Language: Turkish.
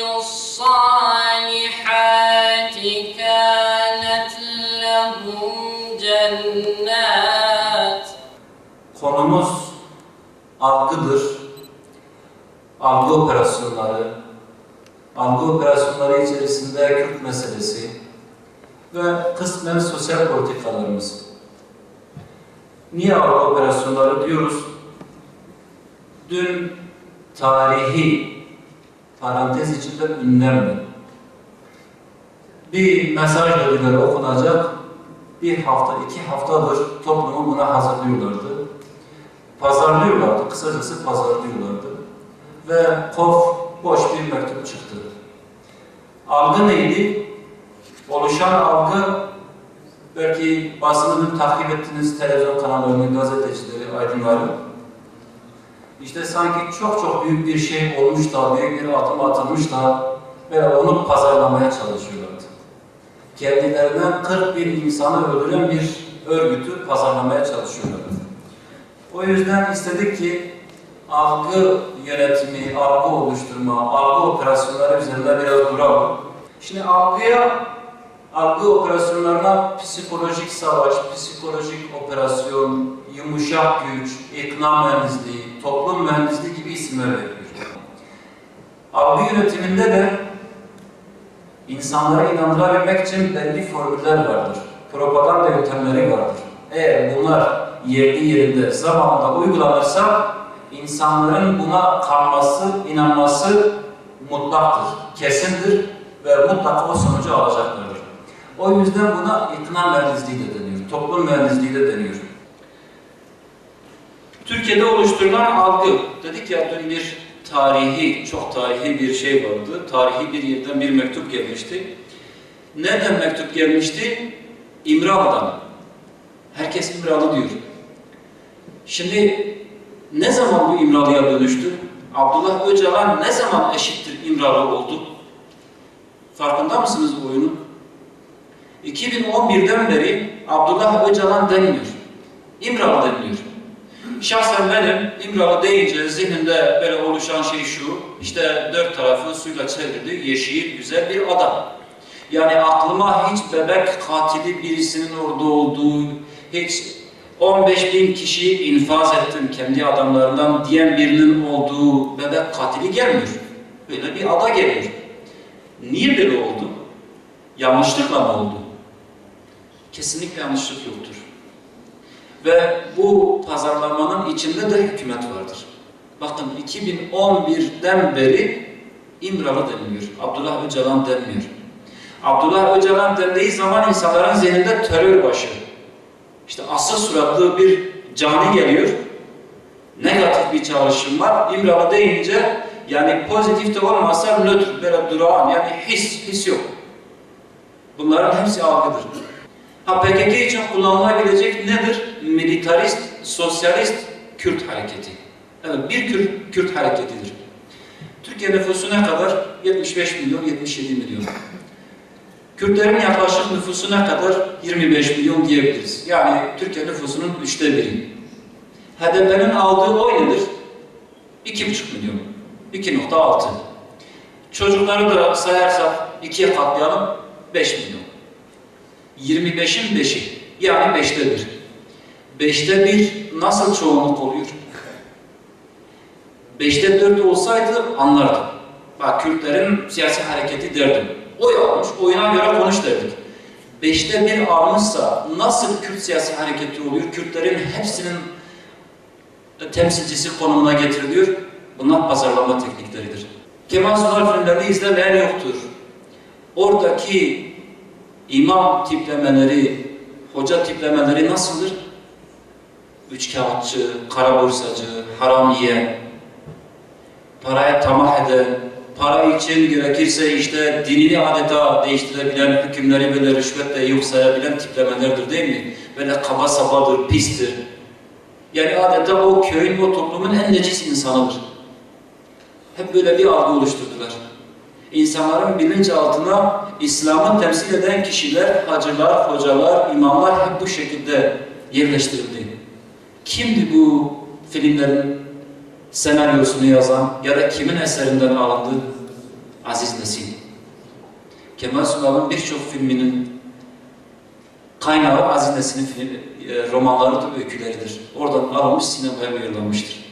الصالحات كانت لهم جنات. Konumuz algıdır. Algı operasyonları. Algı operasyonları içerisinde Kürt meselesi ve kısmen sosyal politikalarımız. Niye algı operasyonları diyoruz? Dün tarihi, parantez içinde ünlemli bir mesaj dediler okunacak. Bir hafta, 2 haftadır toplumu buna hazırlıyorlardı. Pazarlıyorlardı, kısacası pazarlıyorlardı. Ve boş bir mektup çıktı. Algı neydi? Oluşan algı, belki basınını takip ettiğiniz televizyon kanallarının gazetecileri, aydınları, İşte sanki çok büyük bir şey olmuş da, büyük bir adım atılmış da ve onu pazarlamaya çalışıyorlardı. Kendilerinden 40 bin insanı öldüren bir örgütü pazarlamaya çalışıyorlardı. O yüzden istedik ki algı yönetimi, algı oluşturma, algı operasyonları üzerinde biraz duralım. Şimdi algı operasyonlarına psikolojik savaş, psikolojik operasyon, yumuşak güç, ikna mühendisliği, toplum mühendisliği gibi isimler veriyor. Algı yönetiminde de insanlara inandırabilmek için belli formüller vardır. Propaganda yöntemleri vardır. Eğer bunlar yerinde, zamanında uygulanırsa insanların buna kanması, inanması mutlaktır, kesindir ve mutlaka o sonucu alacaklardır. O yüzden buna ikna mühendisliği de deniyor, toplum mühendisliği de deniyor. Türkiye'de oluşturulan algı, dedik ya dün bir çok tarihi bir şey vardı. Tarihi bir yerden bir mektup gelmişti. Nereden mektup gelmişti? İmralı'dan. Herkes İmralı diyor. Şimdi ne zaman bu İmralı'ya dönüştü? Abdullah Öcalan ne zaman eşittir İmralı oldu? Farkında mısınız bu oyunun? 2011'den beri Abdullah Öcalan denmiyor. İmralı deniliyor. Şahsen benim İmralı deyince zihnimde böyle oluşan şey şu, işte 4 tarafı suyla çevrili, yeşil, güzel bir adam. Yani aklıma hiç bebek katili birisinin orada olduğu, hiç 15.000 kişiyi infaz ettim kendi adamlarından diyen birinin olduğu bebek katili gelmiyor. Böyle bir ada geliyor. Niye böyle oldu? Yanlışlıkla mı oldu? Kesinlikle yanlışlık yoktur. Ve bu pazarlamanın içinde de hükümet vardır. Bakın 2011'den beri İmralı deniliyor. Abdullah Öcalan denmiyor. Abdullah Öcalan dendiği zaman insanların zihninde terör başı. İşte asıl suratlı bir cani geliyor. Negatif bir çağrışım var. İmralı deyince yani pozitif de olmasa nötr, böyle durağan, yani his yok. Bunların hepsi algıdır. PKK için kullanılabilecek nedir? Militarist, sosyalist Kürt hareketi. Evet, bir Kürt hareketidir. Türkiye nüfusu ne kadar? 75 milyon, 77 milyon. Kürtlerin yaklaşık nüfusu ne kadar? 25 milyon diyebiliriz. Yani Türkiye nüfusunun 1/3. HDP'nin aldığı oy nedir? 2,5 milyon. 2,6. Çocukları da sayarsak 2'ye katlayalım, 5 milyon. 25'in 5'i, yani 5'te 1. 5'te 1 nasıl çoğunluk oluyor? 5'te 4 olsaydı anlardım. Bak, Kürtlerin siyasi hareketi derdim. Oy almış, oyuna göre konuş derdik. 5'te 1 almışsa nasıl Kürt siyasi hareketi oluyor? Kürtlerin hepsinin temsilcisi konumuna getiriliyor. Bunlar pazarlama teknikleridir. Kemal Sunal filmlerini izlemeyen yoktur. Oradaki imam tiplemeleri, hoca tiplemeleri nasıldır? Üçkağıtçı, kara borsacı, haram yiyen, paraya tamah eden, para için gerekirse işte dinini adeta değiştirebilen, hükümleri böyle rüşvetle yok sayabilen tiplemelerdir, değil mi? Böyle kaba sabadır, pistir. Yani adeta o köyün, o toplumun en necis insanıdır. Hep böyle bir algı oluşturdular. İnsanların bilinçaltına İslam'ı temsil eden kişiler, hacılar, hocalar, imamlar hep bu şekilde yerleştirildi. Kimdi bu filmlerin senaryosunu yazan ya da kimin eserinden alındı? Aziz Nesin. Kemal Sunal'ın birçok filminin kaynağı Aziz Nesin'in romanlarıdır, öyküleridir. Oradan alınmış, sinemaya uyarlanmıştır.